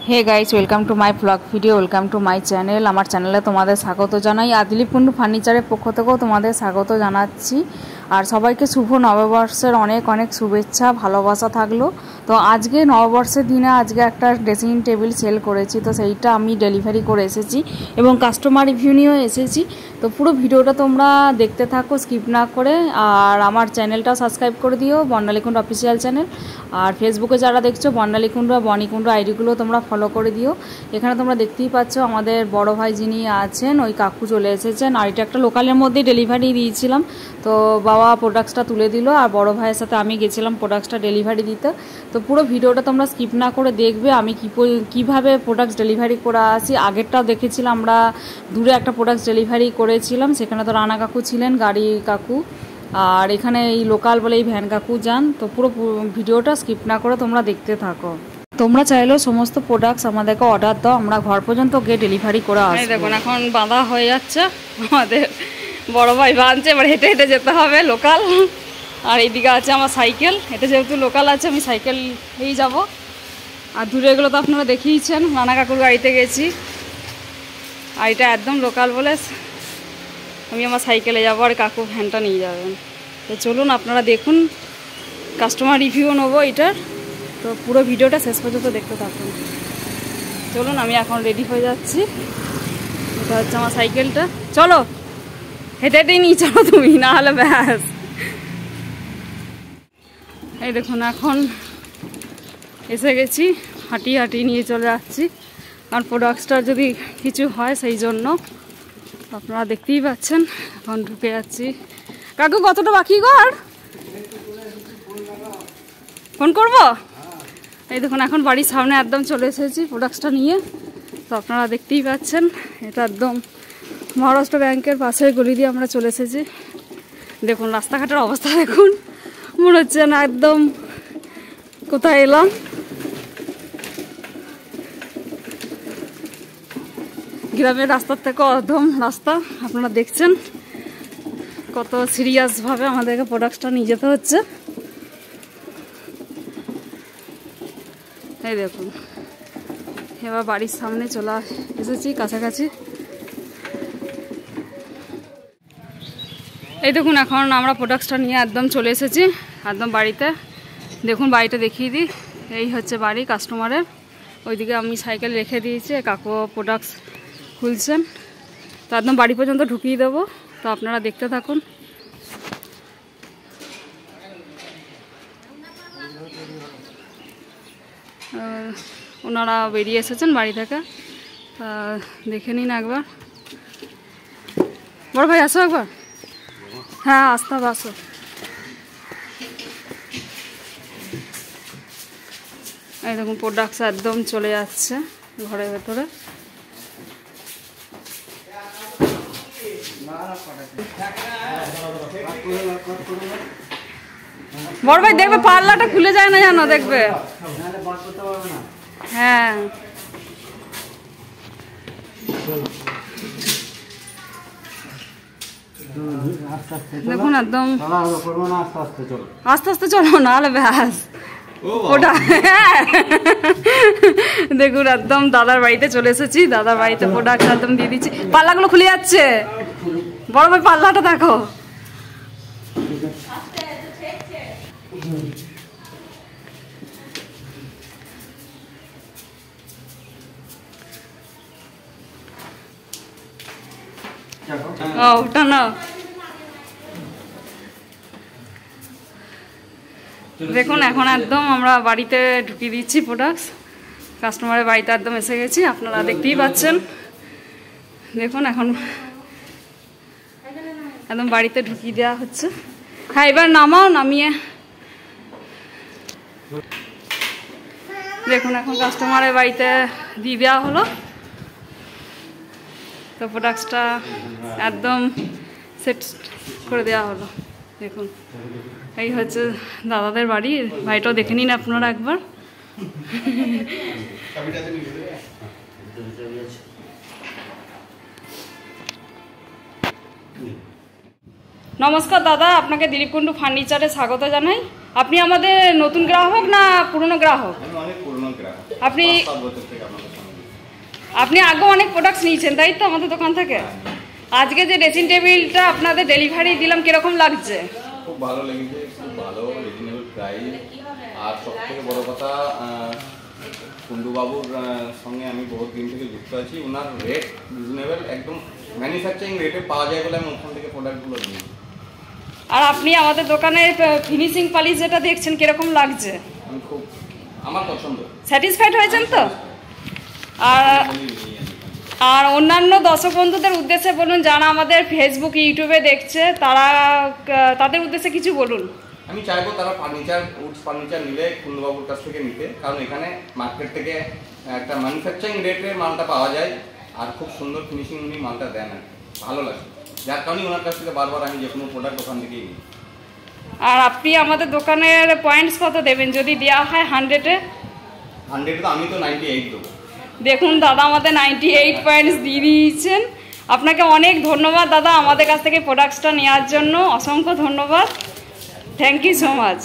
Hey guys welcome to my blog video welcome to my channel आमार चैनेले तुम्हारे स्वागत जानाई और दिलीप कुंडू फार्निचारेर पक्ष थेकेও तुम्हारे स्वागत जानाচ্ছি और सबाइके शुभ नवबर्षेर अनेक अनेक शुभेच्छा भालोबासा थाकलो। तो आज के नवबर्षेर दिने आज के एक ड्रेसिंग टेबिल सेल करेছি तो सेइटा आमी डेलिभारि करे एसेছি এবং কাস্টমার রিভিউ নিয়েও এসেছি। तो पुरो भिडियोटा तोमरा देखते थाको स्किप ना करे और आमार चैनलटा सबस्क्राइब करे दिओ बर्णाली कुंडू अफिशियल चैनल और फेसबुके जारा देखछो बर्णाली कुंडू और बनी कुंडू आईडिगुलो तोमरा फलो करे दिओ। एखाने तोमरा देखतेई पाচ্ছ आमादेर बड़ो भाई जिनि आছেন ওই কাকু চলে এসেছেন আর এটা একটা লোকালের মধ্যেই ডেলিভারি দিয়েছিলাম। তো বাবা প্রোডাক্টসটা তুলে দিল আর বড় ভাইয়ের সাথে আমি গেছিলাম প্রোডাক্টসটা ডেলিভারি দিতে। তো পুরো ভিডিওটা তোমরা স্কিপ না করে দেখবে আমি কিভাবে প্রোডাক্টস ডেলিভারি করা আসি। আগেরটাও দেখেছিলাম আমরা দূরে একটা প্রোডাক্টস ডেলিভারি করেছিলাম, সেখানে তো রানা কাকু ছিলেন গাড়ি কাকু, আর এখানে এই লোকাল বলে এই ভ্যান কাকু যান। তো পুরো ভিডিওটা স্কিপ না করে তোমরা দেখতে থাকো। তোমরা চাইলেও সমস্ত প্রোডাক্টস আমাদেরকে অর্ডার দাও, আমরা ঘর পর্যন্ত গিয়ে ডেলিভারি করে আসবো। দেখুন এখন বাঁধা হয়ে যাচ্ছে, আমাদের বড় ভাই বাঁধছে, এবার হেঁটে হেঁটে যেতে হবে লোকাল। আর এইদিকে আছে আমার সাইকেল, এটা যেহেতু লোকাল আছে আমি সাইকেলেই যাব। আর দূরে এগুলো তো আপনারা দেখিয়েছেন, রানা কাকুর গাড়িতে গেছি আর এটা একদম লোকাল বলে আমি আমার সাইকেলে যাবো আর কাকু ভ্যানটা নিয়ে যাবেন। তো চলুন আপনারা দেখুন, কাস্টমার রিভিউ নেবো এটার। তো পুরো ভিডিওটা শেষ পর্যন্ত দেখতে থাকুন। চলুন আমি এখন রেডি হয়ে যাচ্ছি, এটা হচ্ছে আমার সাইকেলটা। চলো হেঁটে হেঁটেই নিয়ে চলো তুমি, না হলে ব্যাস। এই দেখুন এখন এসে গেছি, হাঁটিয়ে হাঁটিয়ে নিয়ে চলে যাচ্ছি কারণ প্রোডাক্টসটার যদি কিছু হয় সেই জন্য। আপনারা দেখতেই পাচ্ছেন এখন ঢুকে যাচ্ছি। কাকু কতটা বাকি ঘর ফোন করবো? এই দেখুন এখন বাড়ির সামনে একদম চলে এসেছি প্রোডাক্টসটা নিয়ে। তো আপনারা দেখতেই পাচ্ছেন এটা একদম মহারাষ্ট্র ব্যাংকের পাশের গলি দিয়ে আমরা চলে এসেছি। দেখুন রাস্তাঘাটের অবস্থা দেখুন, মনে হচ্ছে না একদম কোথায় এলাম। গ্রামের রাস্তার থেকে অধম রাস্তা, আপনারা দেখছেন কত সিরিয়াসভাবে আমাদেরকে প্রোডাক্টসটা নিয়ে যেতে হচ্ছে। এই দেখুন এবার বাড়ির সামনে চলে এসেছি কাছাকাছি। এই দেখুন এখন আমরা প্রোডাক্টসটা নিয়ে একদম চলে এসেছি একদম বাড়িতে। দেখুন বাড়িটা দেখিয়ে দিই, এই হচ্ছে বাড়ি কাস্টমারের। ওইদিকে আমি সাইকেল রেখে দিয়েছি, কাকু প্রোডাক্টস খুলছেন। তো একদম বাড়ি পর্যন্ত ঢুকিয়ে দেবো, তো আপনারা দেখতে থাকুন। ওনারা বেরিয়ে এসেছেন বাড়ি থেকে, তা দেখে নিন একবার। বড় ভাই আসো একবার। হ্যাঁ আসতে হবে, আসো। এই দেখুন প্রোডাক্টস একদম চলে যাচ্ছে ঘরের ভেতরে। বড় ভাই দেখবে পাল্লাটা খুলে যায় না জানো, দেখবে। হ্যাঁ দেখুন একদম আস্তে আস্তে চলো, না হলে ব্যাস ওটা। দেখুন একদম দাদার বাড়িতে চলে এসেছি, দাদার বাড়িতে প্রোডাক্ট একদম দিয়ে দিচ্ছি। পাল্লাগুলো খুলে যাচ্ছে, বড় ভাই পাল্লাটা দেখো। ওটা না দেখুন এখন একদম আমরা বাড়িতে ঢুকিয়ে দিচ্ছি প্রোডাক্টস। কাস্টমারের বাড়িতে একদম এসে গেছি, আপনারা দেখতেই পাচ্ছেন। দেখুন এখন একদম বাড়িতে ঢুকিয়ে দেওয়া হচ্ছে। হ্যাঁ এবার নামাও, নামিয়ে দেখুন এখন কাস্টমারের বাড়িতে দিয়ে দেওয়া হলো। তো প্রোডাক্টসটা একদম সেট করে দেওয়া হলো। দেখুন এই হচ্ছে দাদাদের বাড়ি, বাড়িটাও দেখে নিন আপনারা একবার। নমস্কার দাদা, আপনাকে দিলীপ কুন্ডু ফার্নিচারে স্বাগত জানাই। আপনি আমাদের নতুন গ্রাহক না পুরনো গ্রাহক? আমি অনেক পুরনো গ্রাহক। আপনি 7 বছর থেকে আপনাদের সঙ্গে। আপনি আগেও অনেক প্রোডাক্টস নিয়েছেন তাই তো আমাদের দোকান থেকে? আজকে যে ড্রেসিং টেবিলটা আপনাদের ডেলিভারি দিলাম কিরকম লাগছে? খুব ভালো লেগেছে, খুব ভালো, রিজনেবল প্রাইস। আর সবথেকে বড় কথা, কুন্ডুবাবুর সঙ্গে আমি বহুত দিন থেকে যুক্ত আছি। ওনার রেট রিজনেবল, একদম ম্যানুফ্যাকচারিং রেটে পাওয়া যায় বলে আমি ওখান থেকে প্রোডাক্টগুলো নিই। আর আপনি আমাদের দোকানের ফিনিশিং পলিশ যেটা দেখছেন কিরকম লাগছে? আমি খুব, আমার পছন্দ। স্যাটিসফাইড হয়েছেন তো? আর অন্যান্য দর্শক বন্ধুদের উদ্দেশ্যে বলুন, যারা আমাদের ফেসবুক ইউটিউবে দেখছে তাদের উদ্দেশ্যে কিছু বলুন। আমি চাইবো তারা উডস ফার্নিচার নিলে কুন্ডুবাবুর কাছ থেকে নিতে, কারণ এখানে মার্কেট থেকে একটা ম্যানুফ্যাকচারিং রেটে মালটা পাওয়া যায় আর খুব সুন্দর ফিনিশিং উনি মালটা দেন, আর ভালো লাগে, যার কারণে ওনার কাছ থেকে বারবার আমি যে কোনো প্রোডাক্ট ওখান থেকেই নিই। আর আপনি আমাদের দোকানের পয়েন্টস কত দেবেন যদি দেওয়া হয় 100-এ? 100 তো আমি তো 98 দেবো। দেখুন দাদা আমাদের 98 পয়েন্টস দিয়ে দিয়েছেন। আপনাকে অনেক ধন্যবাদ দাদা আমাদের কাছ থেকে প্রোডাক্টসটা নেওয়ার জন্য, অসংখ্য ধন্যবাদ। Thank you so much.